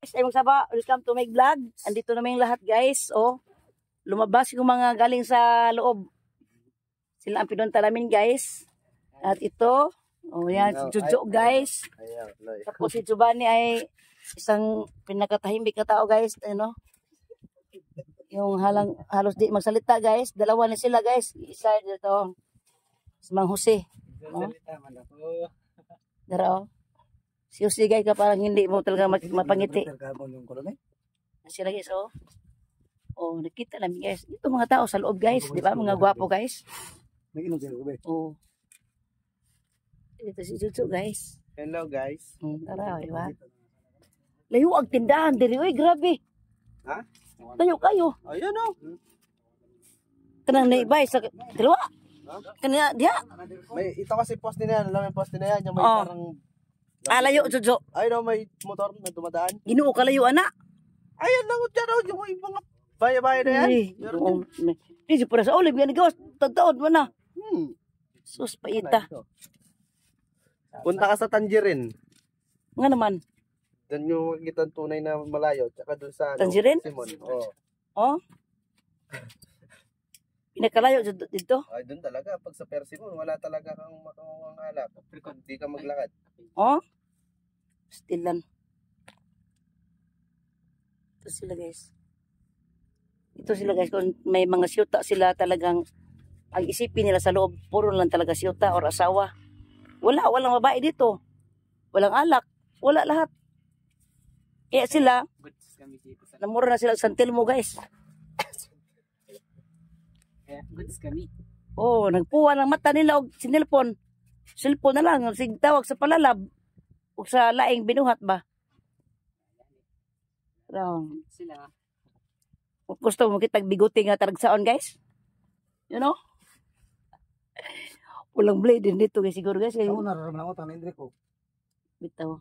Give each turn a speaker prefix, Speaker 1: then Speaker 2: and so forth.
Speaker 1: Ay mong saba, welcome to my vlog. Andito naman yung lahat guys. Oh, lumabas yung mga galing sa loob. Sila ang pinunta namin guys. At ito, oh yan, si Jojo guys. Tapos si Giovanni ay isang pinakatahimik na tao guys. Ano? Yung halos di magsalita guys. Dalawa na sila guys. Isa dito. Si Mang Jose. Oh. Dara oh. Si Jose guys ka parang hindi mo talaga mapangiti. Sila guys oh. Oh, nakita namin guys. Ito mga tao sa loob guys. Di ba? Mga gwapo guys. Oh. Ito si Jojo guys.
Speaker 2: Hello guys.
Speaker 1: Tara, di ba? Layo ang tindahan diri. Uy, grabe.
Speaker 2: Ha?
Speaker 1: Layo kayo.
Speaker 2: Ayun oh.
Speaker 1: Kanang naibay sa dalawa. Kanina dia.
Speaker 2: May ito kasi post nila, alam mo post nila yan, yung may
Speaker 1: Oh.
Speaker 2: parang
Speaker 1: Layo Jojo.
Speaker 2: ayun oh, may motor na dumadaan.
Speaker 1: Ginoo ka layo ana.
Speaker 2: Ayun lang dyan oh, yung mga baya-baya na yan. Meron din.
Speaker 1: Di pura sa olive yan gawas. Tagtaod mo na. Sus paita.
Speaker 2: Punta ka sa Tangerine.
Speaker 1: Nga naman.
Speaker 2: Doon yung makikita ang tunay na malayo. Tsaka doon sa
Speaker 1: Tangerine?
Speaker 2: Simon. Oh.
Speaker 1: Oh. Pinakalayo dito.
Speaker 2: Ay, doon talaga. Pag sa Persimon, wala talaga kang makawang alak. Hindi ka maglakad.
Speaker 1: Oh. Stilan. Ito sila guys. Ito sila guys. Kung may mga siyuta sila talagang ang isipin nila sa loob, puro lang talaga siyuta or asawa. Walang babae dito. Walang alak. Wala lahat. Kaya sila, namura na sila sa Telmo guys.
Speaker 3: Goods kami.
Speaker 1: Oh, nagpuwa ng mata nila og sinilpon. Cellphone na lang, tawag sa palalab. O sa laing binuhat ba?
Speaker 3: Sila.
Speaker 1: Gusto mo kitag bigote nga taragsaon guys? You know? Walang blade din dito guys siguro guys.
Speaker 4: Ako nararamdaman ko, tanong ko.
Speaker 1: Bitaw.